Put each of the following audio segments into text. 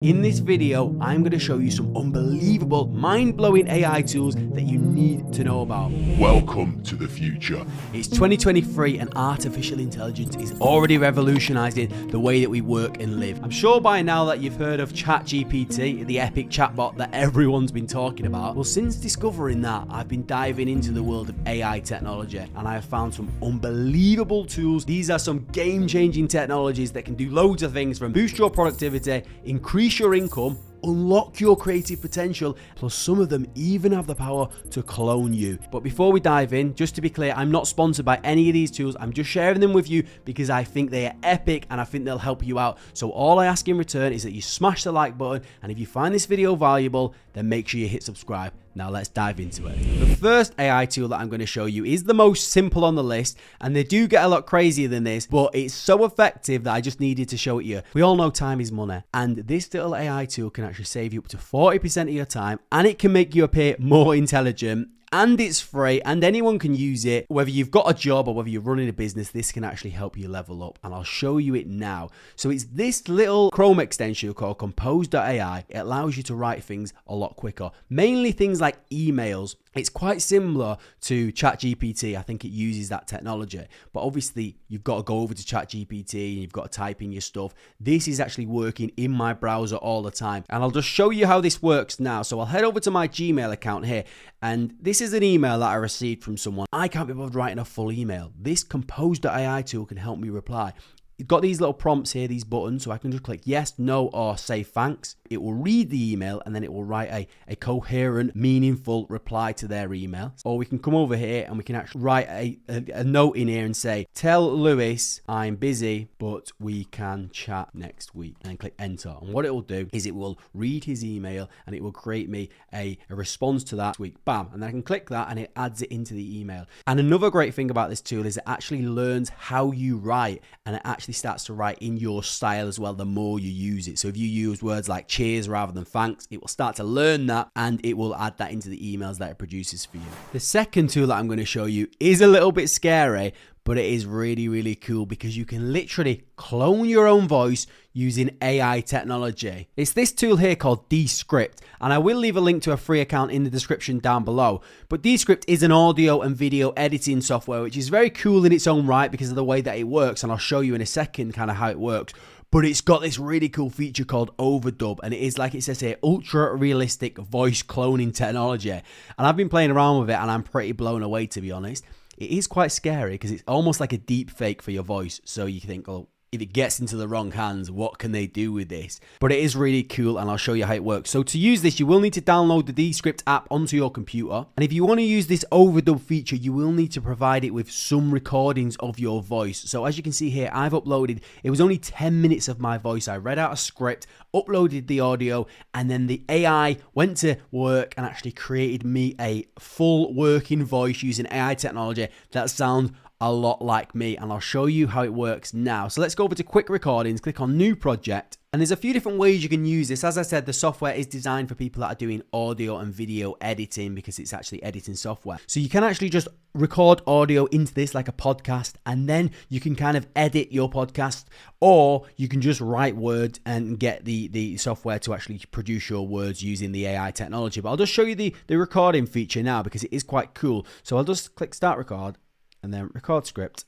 In this video, I'm going to show you some unbelievable, mind-blowing AI tools that you need to know about. Welcome to the future. It's 2023 and artificial intelligence is already revolutionizing the way that we work and live. I'm sure by now that you've heard of ChatGPT, the epic chatbot that everyone's been talking about. Well, since discovering that, I've been diving into the world of AI technology and I have found some unbelievable tools. These are some game-changing technologies that can do loads of things, from boost your productivity, increase your income, unlock your creative potential, plus some of them even have the power to clone you. But before we dive in, just to be clear, I'm not sponsored by any of these tools. I'm just sharing them with you because I think they are epic and I think they'll help you out. So all I ask in return is that you smash the like button, and if you find this video valuable, then make sure you hit subscribe. Now let's dive into it. The first AI tool that I'm going to show you is the most simple on the list, and they do get a lot crazier than this, but it's so effective that I just needed to show it to you. We all know time is money, and this little AI tool can actually save you up to 40% of your time, and it can make you appear more intelligent. And it's free and anyone can use it. Whether you've got a job or whether you're running a business, this can actually help you level up, and I'll show you it now. So it's this little Chrome extension called Compose.ai. It allows you to write things a lot quicker, mainly things like emails. It's quite similar to ChatGPT. I think it uses that technology, but obviously you've got to go over to ChatGPT and you've got to type in your stuff. This is actually working in my browser all the time, and I'll just show you how this works now. So I'll head over to my Gmail account here, and this is an email that I received from someone. I can't be bothered writing a full email. This Compose.ai tool can help me reply. You've got these little prompts here, these buttons, so I can just click yes, no, or say thanks. It will read the email and then it will write a coherent, meaningful reply to their email. Or we can come over here and we can actually write a note in here and say, tell Lewis I'm busy, but we can chat next week, and click enter. And what it will do is it will read his email and it will create me a response to that week. Bam. And then I can click that and it adds it into the email. And another great thing about this tool is it actually learns how you write, and it actually starts to write in your style as well the more you use it. So if you use words like cheers rather than thanks, it will start to learn that and it will add that into the emails that it produces for you. The second tool that I'm going to show you is a little bit scary, but it is really, really cool because you can literally clone your own voice using AI technology. It's this tool here called Descript, and I will leave a link to a free account in the description down below. But Descript is an audio and video editing software, which is very cool in its own right because of the way that it works, and I'll show you in a second kind of how it works. But it's got this really cool feature called overdub, and it is, like it says here, ultra realistic voice cloning technology. And I've been playing around with it and I'm pretty blown away, to be honest. It is quite scary because it's almost like a deep fake for your voice. So you think, oh, if it gets into the wrong hands, what can they do with this? But it is really cool, and I'll show you how it works. So to use this, you will need to download the Descript app onto your computer. And if you want to use this overdub feature, you will need to provide it with some recordings of your voice. So as you can see here, I've uploaded, it was only 10 minutes of my voice. I read out a script, uploaded the audio, and then the AI went to work and actually created me a full working voice using AI technology that sounds a lot like me, and I'll show you how it works now. So let's go over to quick recordings, click on new project, and there's a few different ways you can use this. As I said, the software is designed for people that are doing audio and video editing because it's actually editing software. So you can actually just record audio into this like a podcast, and then you can kind of edit your podcast, or you can just write words and get the software to actually produce your words using the AI technology. But I'll just show you the recording feature now because it is quite cool. So I'll just click start record and then record script.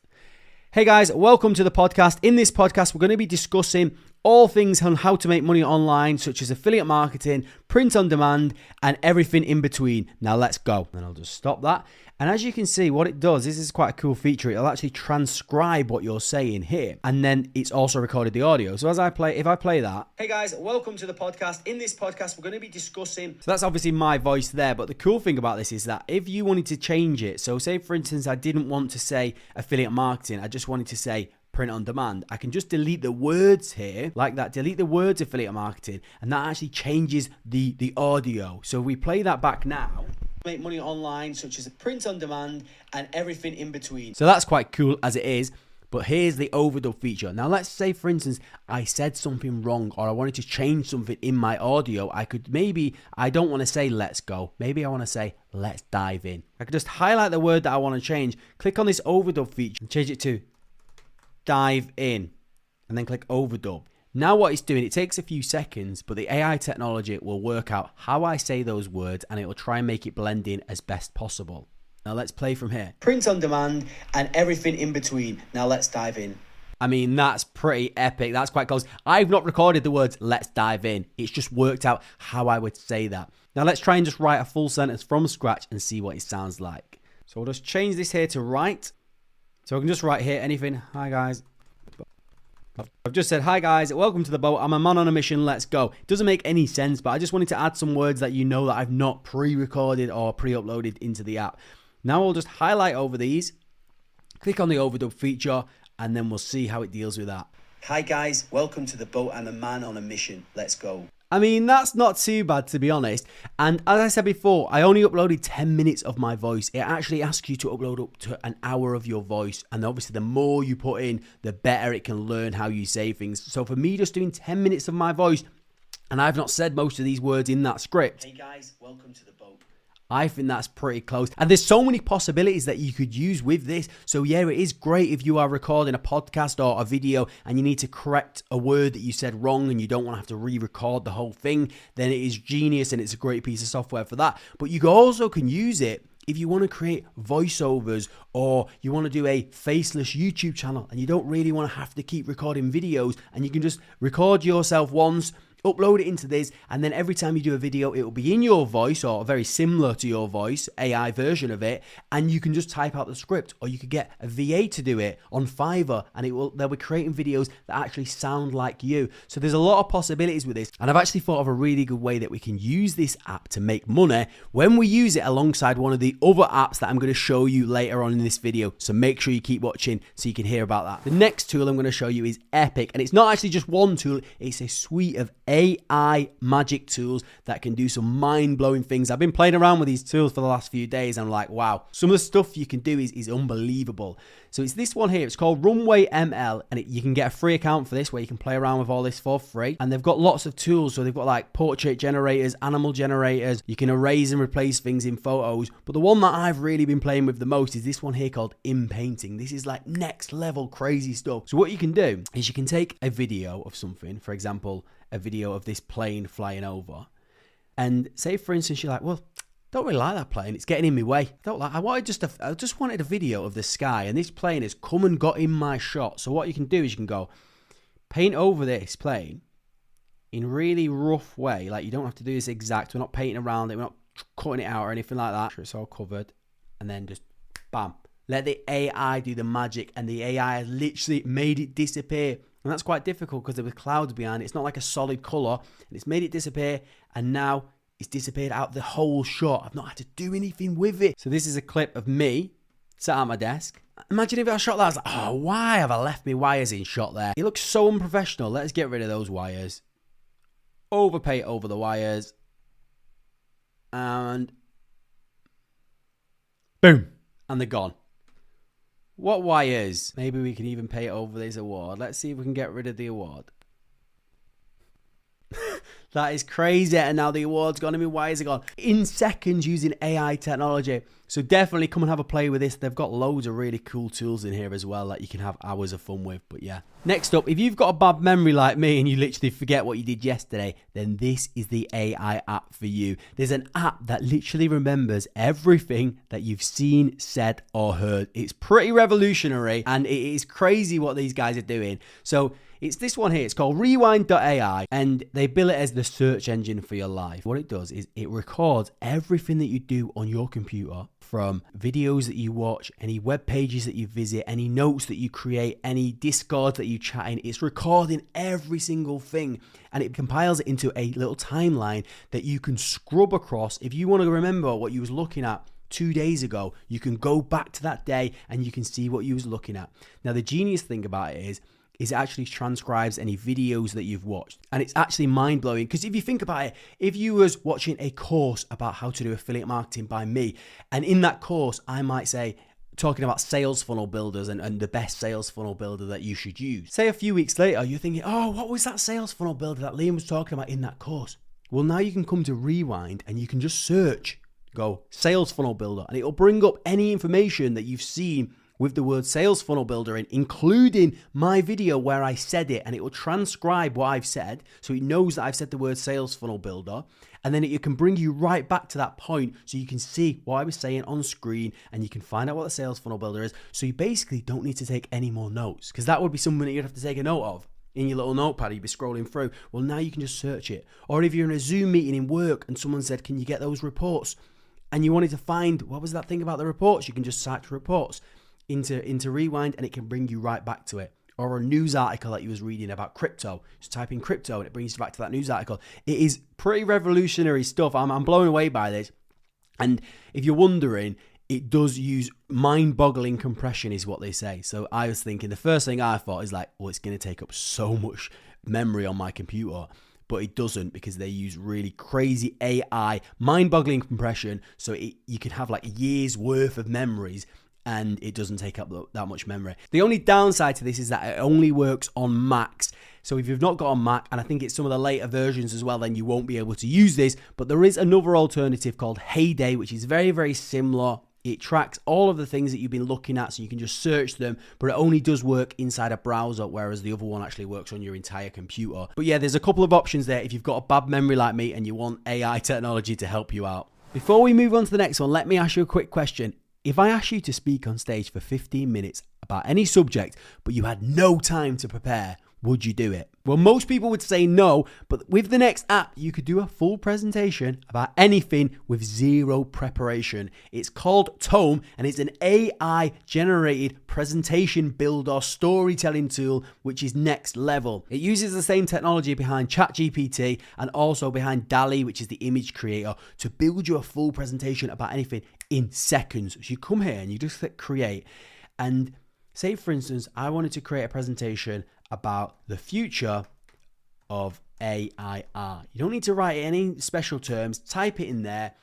Hey guys, welcome to the podcast. In this podcast, we're going to be discussing all things on how to make money online, such as affiliate marketing, print on demand, and everything in between. Now let's go. And I'll just stop that. And as you can see, what it does, this is quite a cool feature. It'll actually transcribe what you're saying here. And then it's also recorded the audio. So as I play, if I play that. Hey guys, welcome to the podcast. In this podcast, we're going to be discussing. So that's obviously my voice there. But the cool thing about this is that if you wanted to change it, so say for instance, I didn't want to say affiliate marketing. I just wanted to say print on demand. I can just delete the words here like that, delete the words affiliate marketing, and that actually changes the audio. So if we play that back now, make money online, such as print on demand and everything in between. So that's quite cool as it is. But here's the overdub feature. Now let's say for instance I said something wrong, or I wanted to change something in my audio. I could maybe, I don't want to say let's go, maybe I want to say let's dive in. I could just highlight the word that I want to change, click on this overdub feature and change it to dive in, and then click overdub. Now what it's doing, it takes a few seconds, but the AI technology will work out how I say those words and it will try and make it blend in as best possible. Now let's play from here. Print on demand and everything in between. Now let's dive in. I mean, that's pretty epic. That's quite close. I've not recorded the words, let's dive in. It's just worked out how I would say that. Now let's try and just write a full sentence from scratch and see what it sounds like. So we'll just change this here to write. So I can just write here anything. Hi guys. I've just said, hi guys, welcome to the boat. I'm a man on a mission, let's go. It doesn't make any sense, but I just wanted to add some words that you know that I've not pre-recorded or pre-uploaded into the app. Now I'll just highlight over these, click on the overdub feature, and then we'll see how it deals with that. Hi guys, welcome to the boat. I'm a man on a mission, let's go. I mean, that's not too bad, to be honest. And as I said before, I only uploaded 10 minutes of my voice. It actually asks you to upload up to an hour of your voice. And obviously, the more you put in, the better it can learn how you say things. So for me, just doing 10 minutes of my voice, and I've not said most of these words in that script. Hey guys, welcome to the boat. I think that's pretty close. And there's so many possibilities that you could use with this. So yeah, it is great if you are recording a podcast or a video and you need to correct a word that you said wrong and you don't want to have to re-record the whole thing. Then it is genius and it's a great piece of software for that. But you also can use it if you want to create voiceovers or you want to do a faceless YouTube channel and you don't really want to have to keep recording videos, and you can just record yourself once, upload it into this, and then every time you do a video, it will be in your voice or very similar to your voice, AI version of it, and you can just type out the script, or you could get a VA to do it on Fiverr, and they'll be creating videos that actually sound like you. So there's a lot of possibilities with this, and I've actually thought of a really good way that we can use this app to make money when we use it alongside one of the other apps that I'm going to show you later on in this video. So make sure you keep watching so you can hear about that. The next tool I'm going to show you is Epic, and it's not actually just one tool, it's a suite of AI magic tools that can do some mind-blowing things. I've been playing around with these tools for the last few days and I'm like, wow, some of the stuff you can do is unbelievable. So it's this one here, it's called Runway ML, and you can get a free account for this where you can play around with all this for free. And they've got lots of tools, so they've got like portrait generators, animal generators, you can erase and replace things in photos. But the one that I've really been playing with the most is this one here called InPainting. This is like next level crazy stuff. So what you can do is you can take a video of something, for example, a video of this plane flying over, and say for instance you're like, well, don't really like that plane, it's getting in my way. I just wanted a video of the sky, and this plane has come and got in my shot. So what you can do is you can go paint over this plane in really rough way. Like, you don't have to do this exact, we're not painting around it, we're not cutting it out or anything like that. It's all covered, and then just bam, let the AI do the magic, and the AI has literally made it disappear. And that's quite difficult because there were clouds behind it. It's not like a solid color, and it's made it disappear, and now it's disappeared out the whole shot. I've not had to do anything with it. So this is a clip of me sat at my desk. Imagine if I shot that, I was like, oh, why have I left my wires in shot there? It looks so unprofessional. Let's get rid of those wires. Overpaint over the wires. And boom. And they're gone. What wires? Maybe we can even paint over this award. Let's see if we can get rid of the award. That is crazy. And now the award's gone and my wires are gone in seconds using AI technology. So definitely come and have a play with this. They've got loads of really cool tools in here as well that you can have hours of fun with. But yeah. Next up, if you've got a bad memory like me and you literally forget what you did yesterday, then this is the AI app for you. There's an app that literally remembers everything that you've seen, said, or heard. It's pretty revolutionary, and it is crazy what these guys are doing. So it's this one here. It's called rewind.ai, and they bill it as the search engine for your life. What it does is it records everything that you do on your computer, from videos that you watch, any web pages that you visit, any notes that you create, any Discord that you chat in. It's recording every single thing, and it compiles it into a little timeline that you can scrub across. If you want to remember what you was looking at 2 days ago, you can go back to that day and you can see what you was looking at. Now, the genius thing about it is it actually transcribes any videos that you've watched. And it's actually mind-blowing, because if you think about it, if you was watching a course about how to do affiliate marketing by me, and in that course, I might say, talking about sales funnel builders and the best sales funnel builder that you should use. Say a few weeks later, you're thinking, oh, what was that sales funnel builder that Liam was talking about in that course? Well, now you can come to Rewind and you can just search, go sales funnel builder, and it'll bring up any information that you've seen with the word sales funnel builder in, including my video where I said it, and it will transcribe what I've said. So it knows that I've said the word sales funnel builder, and then it can bring you right back to that point so you can see what I was saying on screen and you can find out what the sales funnel builder is. So you basically don't need to take any more notes, because that would be something that you'd have to take a note of in your little notepad. You'd be scrolling through. Well, now you can just search it. Or if you're in a Zoom meeting in work and someone said, can you get those reports? And you wanted to find, what was that thing about the reports? You can just search reports into Rewind and it can bring you right back to it. Or a news article that you was reading about crypto. Just type in crypto and it brings you back to that news article. It is pretty revolutionary stuff. I'm blown away by this. And if you're wondering, it does use mind-boggling compression is what they say. So I was thinking, the first thing I thought is like, well, it's going to take up so much memory on my computer. But it doesn't, because they use really crazy AI, mind-boggling compression. So you can have like years worth of memories and it doesn't take up that much memory. The only downside to this is that it only works on Macs. So if you've not got a Mac, and I think it's some of the later versions as well, then you won't be able to use this. But there is another alternative called Heyday, which is very, very similar. It tracks all of the things that you've been looking at, so you can just search them, but it only does work inside a browser, whereas the other one actually works on your entire computer. But yeah, there's a couple of options there if you've got a bad memory like me and you want AI technology to help you out. Before we move on to the next one, let me ask you a quick question. If I asked you to speak on stage for 15 minutes about any subject, but you had no time to prepare, would you do it? Well, most people would say no, but with the next app, you could do a full presentation about anything with zero preparation. It's called Tome, and it's an AI-generated presentation builder storytelling tool, which is next level. It uses the same technology behind ChatGPT and also behind DALL-E, which is the image creator, to build you a full presentation about anything in seconds. So you come here and you just click create, and say, for instance, I wanted to create a presentation about the future of AIR. You don't need to write any special terms, type it in there,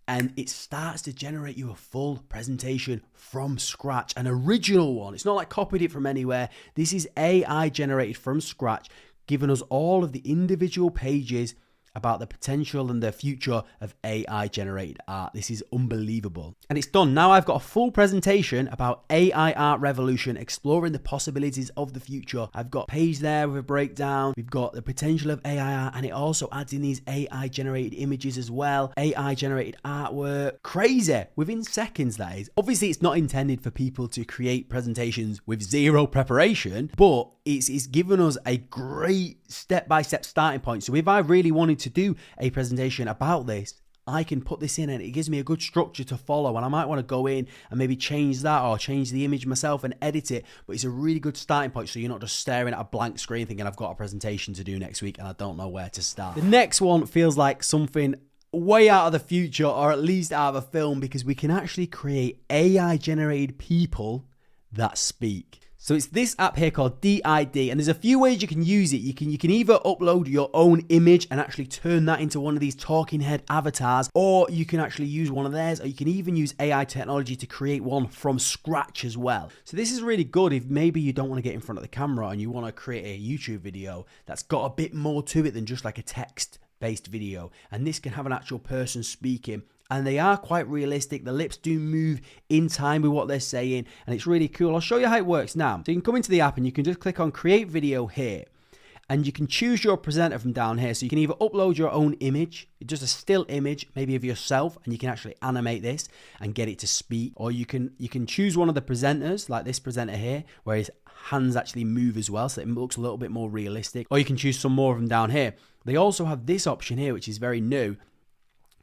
and it starts to generate you a full presentation from scratch, an original one. It's not like copied it from anywhere. This is AI generated from scratch, giving us all of the individual pages about the potential and the future of AI generated art. This is unbelievable. And it's done. Now I've got a full presentation about AI art revolution, exploring the possibilities of the future. I've got a page there with a breakdown. We've got the potential of AI art, and it also adds in these AI generated images as well. AI generated artwork. Crazy. Within seconds, that is. Obviously, it's not intended for people to create presentations with zero preparation, but it's given us a great step-by-step starting point. So if I really wanted to do a presentation about this, I can put this in and it gives me a good structure to follow, and I might want to go in and maybe change that or change the image myself and edit it, but it's a really good starting point so you're not just staring at a blank screen thinking I've got a presentation to do next week and I don't know where to start. The next one feels like something way out of the future, or at least out of a film, because we can actually create AI generated people that speak. So it's this app here called DID, and there's a few ways you can use it. You can either upload your own image and actually turn that into one of these talking head avatars, or you can actually use one of theirs, or you can even use AI technology to create one from scratch as well. So this is really good if maybe you don't want to get in front of the camera and you want to create a YouTube video that's got a bit more to it than just like a text-based video. And this can have an actual person speaking, and they are quite realistic. The lips do move in time with what they're saying, and it's really cool. I'll show you how it works now. So you can come into the app and you can just click on create video here, and you can choose your presenter from down here. So you can either upload your own image, just a still image, maybe of yourself, and you can actually animate this and get it to speak, or you can choose one of the presenters, like this presenter here, where his hands actually move as well, so it looks a little bit more realistic, or you can choose some more of them down here. They also have this option here, which is very new,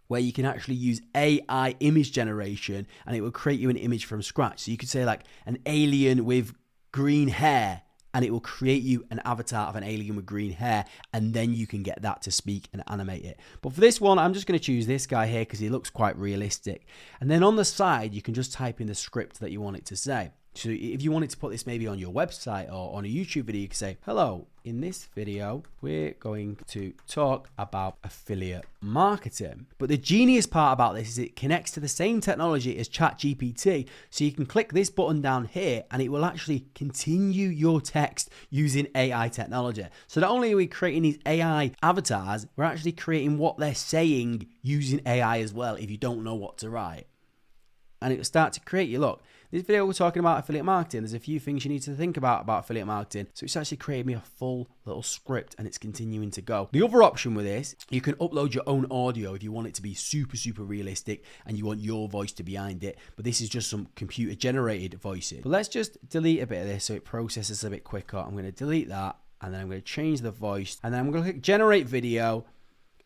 where you can actually use AI image generation and it will create you an image from scratch. So you could say like an alien with green hair, and it will create you an avatar of an alien with green hair, and then you can get that to speak and animate it. But for this one, I'm just going to choose this guy here because he looks quite realistic. And then on the side, you can just type in the script that you want it to say. So if you wanted to put this maybe on your website or on a YouTube video, you can say, hello, in this video, we're going to talk about affiliate marketing. But the genius part about this is it connects to the same technology as ChatGPT. So you can click this button down here and it will actually continue your text using AI technology. So not only are we creating these AI avatars, we're actually creating what they're saying using AI as well if you don't know what to write. and it will start to create you. Look, this video we're talking about affiliate marketing. There's a few things you need to think about affiliate marketing. So it's actually created me a full little script and it's continuing to go. The other option with this, you can upload your own audio if you want it to be super, super realistic and you want your voice to be behind it. But this is just some computer generated voices. But let's just delete a bit of this so it processes a bit quicker. I'm going to delete that and then I'm going to change the voice and then I'm going to click generate video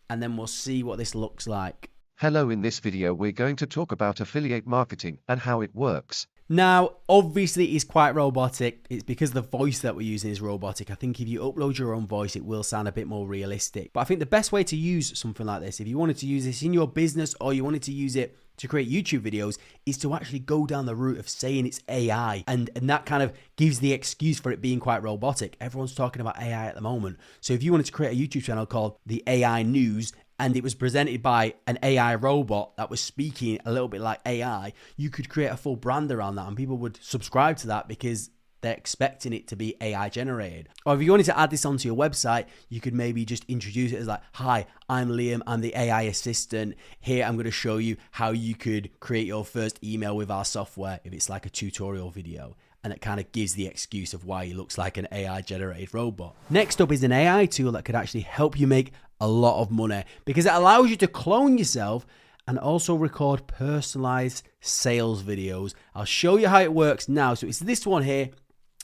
and then we'll see what this looks like. Hello, in this video we're going to talk about affiliate marketing and how it works. Now, obviously it's quite robotic. It's because the voice that we're using is robotic. I think if you upload your own voice, it will sound a bit more realistic. But I think the best way to use something like this, if you wanted to use this in your business or you wanted to use it to create YouTube videos, is to actually go down the route of saying it's AI. And that kind of gives the excuse for it being quite robotic. Everyone's talking about AI at the moment. So if you wanted to create a YouTube channel called The AI News, and it was presented by an AI robot that was speaking a little bit like AI, you could create a full brand around that and people would subscribe to that because they're expecting it to be AI generated. Or if you wanted to add this onto your website, you could maybe just introduce it as like, hi, I'm Liam, I'm the AI assistant. Here I'm going to show you how you could create your first email with our software if it's like a tutorial video. And it kind of gives the excuse of why he looks like an AI generated robot. Next up is an AI tool that could actually help you make a lot of money because it allows you to clone yourself and also record personalized sales videos. I'll show you how it works now. So it's this one here.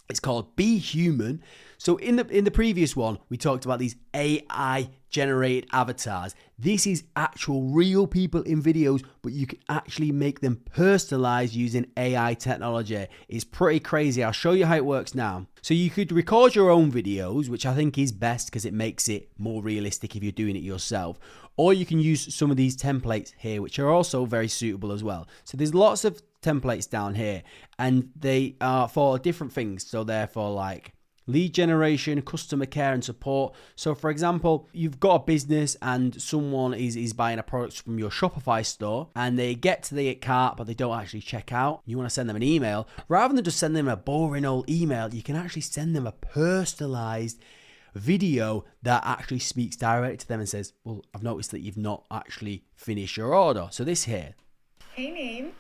It's called Be Human. So in the previous one, we talked about these AI generated avatars. This is actual real people in videos, but you can actually make them personalized using AI technology. It's pretty crazy. I'll show you how it works now. So you could record your own videos, which I think is best because it makes it more realistic if you're doing it yourself. Or you can use some of these templates here, which are also very suitable as well. So there's lots of templates down here and they are for different things. So they're for like lead generation, customer care and support. So for example, you've got a business and someone is buying a product from your Shopify store and they get to the cart but they don't actually check out. You want to send them an email. Rather than just send them a boring old email, you can actually send them a personalized video that actually speaks directly to them and says, well, I've noticed that you've not actually finished your order. So this here. Hey name,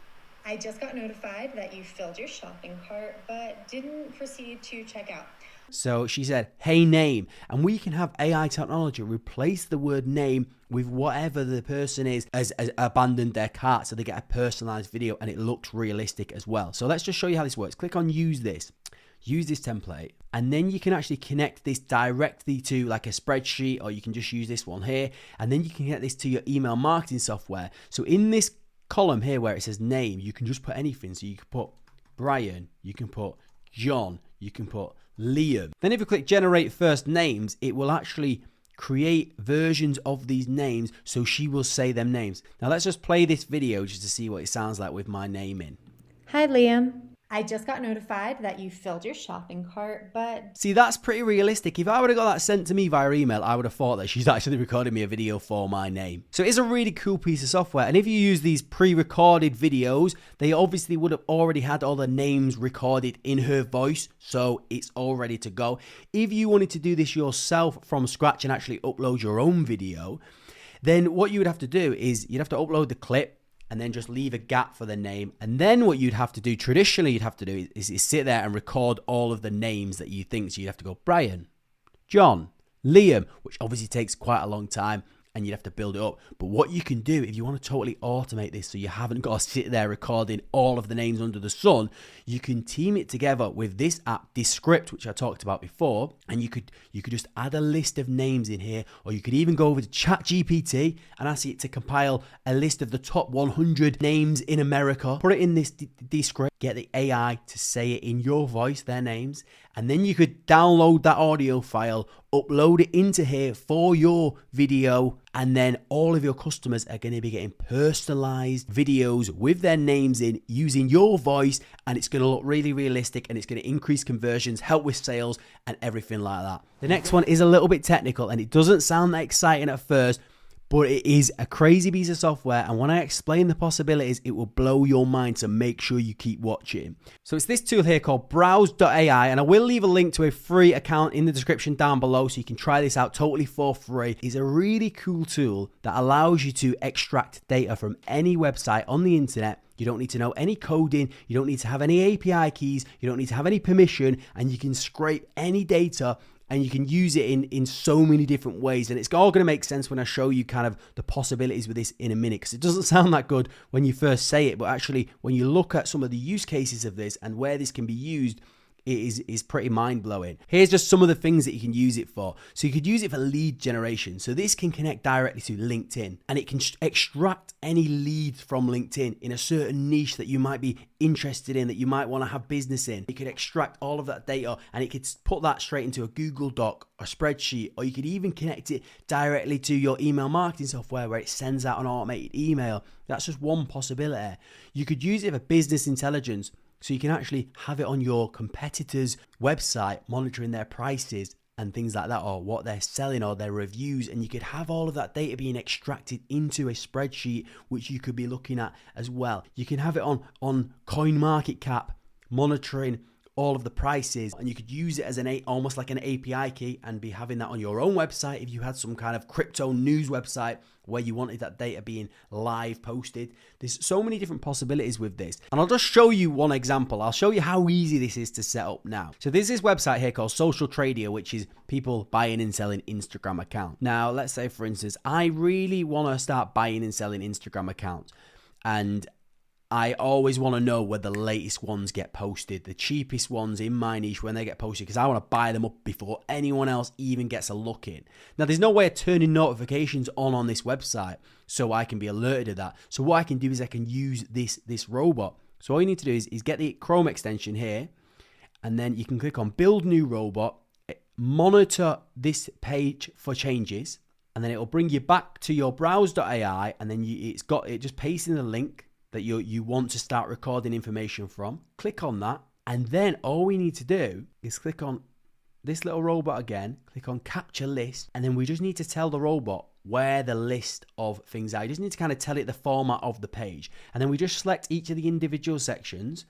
I just got notified that you filled your shopping cart but didn't proceed to check out. So she said, hey name, and we can have AI technology replace the word name with whatever the person has abandoned their cart so they get a personalized video and it looks realistic as well. So let's just show you how this works. Click on use this template, and then you can actually connect this directly to like a spreadsheet, or you can just use this one here, and then you can get this to your email marketing software. So in this column here where it says name, you can just put anything. So you can put Brian, you can put John, you can put Liam. Then if you click generate first names, it will actually create versions of these names so she will say them names. Now let's just play this video just to see what it sounds like with my name in. Hi Liam, I just got notified that you filled your shopping cart, but... See, that's pretty realistic. If I would have got that sent to me via email, I would have thought that she's actually recorded me a video for my name. So it's a really cool piece of software. And if you use these pre-recorded videos, they obviously would have already had all the names recorded in her voice. So it's all ready to go. If you wanted to do this yourself from scratch and actually upload your own video, then what you would have to do is you'd have to upload the clip and then just leave a gap for the name. And then what you'd have to do, traditionally you'd have to do is sit there and record all of the names that you think. So you'd have to go Brian, John, Liam, which obviously takes quite a long time and you'd have to build it up. But what you can do if you want to totally automate this so you haven't got to sit there recording all of the names under the sun, you can team it together with this app, this script, which I talked about before, and you could just add a list of names in here, or you could even go over to ChatGPT and ask it to compile a list of the top 100 names in America, put it in this script, get the AI to say it in your voice, their names, and then you could download that audio file, upload it into here for your video, and then all of your customers are going to be getting personalized videos with their names in using your voice, and it's going to look really realistic and it's going to increase conversions, help with sales and everything like that. The next one is a little bit technical and it doesn't sound that exciting at first, but it is a crazy piece of software, and when I explain the possibilities, it will blow your mind, so make sure you keep watching. So it's this tool here called browse.ai, and I will leave a link to a free account in the description down below so you can try this out totally for free. It's a really cool tool that allows you to extract data from any website on the internet. You don't need to know any coding. You don't need to have any API keys. You don't need to have any permission, and you can scrape any data and you can use it in so many different ways. And it's all going to make sense when I show you kind of the possibilities with this in a minute, because it doesn't sound that good when you first say it, but actually when you look at some of the use cases of this and where this can be used, it is pretty mind-blowing. Here's just some of the things that you can use it for. So you could use it for lead generation. So this can connect directly to LinkedIn, and it can extract any leads from LinkedIn in a certain niche that you might be interested in, that you might want to have business in. You could extract all of that data and it could put that straight into a Google Doc or spreadsheet, or you could even connect it directly to your email marketing software where it sends out an automated email. That's just one possibility. You could use it for business intelligence. So you can actually have it on your competitors' website, monitoring their prices and things like that, or what they're selling or their reviews. And you could have all of that data being extracted into a spreadsheet, which you could be looking at as well. You can have it on CoinMarketCap, monitoring all of the prices, and you could use it as almost like an API key and be having that on your own website if you had some kind of crypto news website where you wanted that data being live posted. There's so many different possibilities with this, and I'll just show you one example. I'll show you how easy this is to set up now. So there's this website here called Social Trader, which is people buying and selling Instagram accounts. Now let's say, for instance, I really want to start buying and selling Instagram accounts, and I always want to know where the latest ones get posted, the cheapest ones in my niche, when they get posted, because I want to buy them up before anyone else even gets a look in. Now, there's no way of turning notifications on this website, so I can be alerted of that. So what I can do is I can use this robot. So all you need to do is get the Chrome extension here, and then you can click on Build New Robot, monitor this page for changes, and then it will bring you back to your browse.ai, and then it just pastes in the link that you want to start recording information from. Click on that, and then all we need to do is click on this little robot again, click on Capture List, and then we just need to tell the robot where the list of things are. You just need to kind of tell it the format of the page, and then we just select each of the individual sections.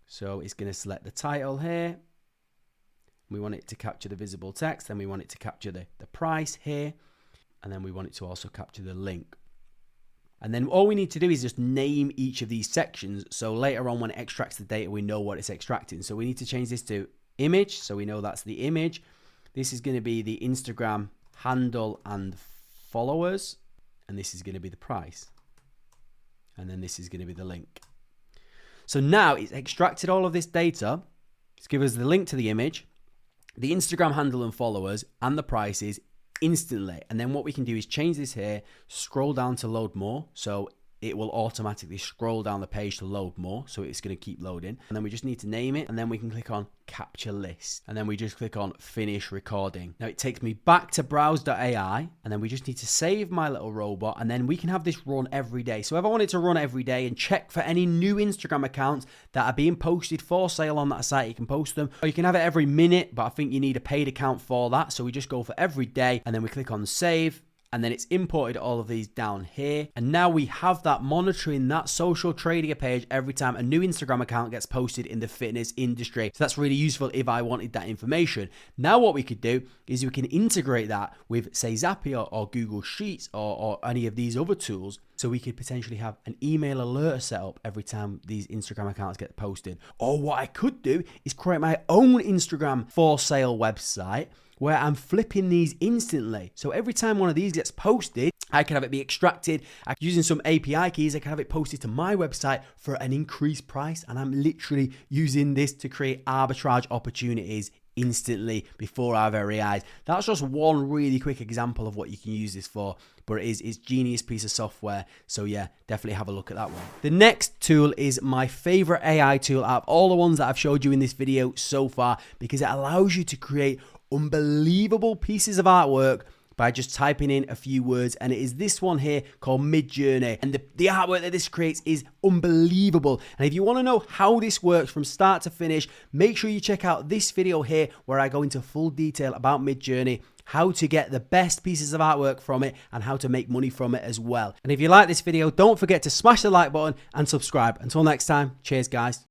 So it's going to select the title here. We want it to capture the visible text, and we want it to capture the price here, and then we want it to also capture the link. And then all we need to do is just name each of these sections, so later on when it extracts the data, we know what it's extracting. So we need to change this to image, so we know that's the image. This is going to be the Instagram handle and followers, and this is going to be the price. And then this is going to be the link. So now it's extracted all of this data. It's given us the link to the image, the Instagram handle and followers, and the prices instantly. And then what we can do is change this here, scroll down to load more, so it will automatically scroll down the page to load more, so it's going to keep loading. And then we just need to name it, and then we can click on Capture List, and then we just click on Finish Recording. Now it takes me back to browse.ai, and then we just need to save my little robot, and then we can have this run every day. So if I wanted to run every day and check for any new Instagram accounts that are being posted for sale on that site, you can post them, or you can have it every minute, but I think you need a paid account for that. So we just go for every day, and then we click on Save, and then it's imported all of these down here. And now we have that monitoring that social trading page every time a new Instagram account gets posted in the fitness industry. So that's really useful if I wanted that information. Now what we could do is we can integrate that with, say, Zapier or Google Sheets or any of these other tools. So we could potentially have an email alert set up every time these Instagram accounts get posted. Or what I could do is create my own Instagram for sale website where I'm flipping these instantly. So every time one of these gets posted, I can have it be extracted. Using some API keys, I can have it posted to my website for an increased price. And I'm literally using this to create arbitrage opportunities instantly before our very eyes. That's just one really quick example of what you can use this for, but it's genius piece of software. So yeah, definitely have a look at that one. The next tool is my favorite AI tool out of all the ones that I've showed you in this video so far, because it allows you to create unbelievable pieces of artwork by just typing in a few words, and it is this one here called Midjourney, and the artwork that this creates is unbelievable. And if you want to know how this works from start to finish, make sure you check out this video here where I go into full detail about Midjourney, how to get the best pieces of artwork from it, and how to make money from it as well. And if you like this video, don't forget to smash the like button and subscribe. Until next time, cheers guys.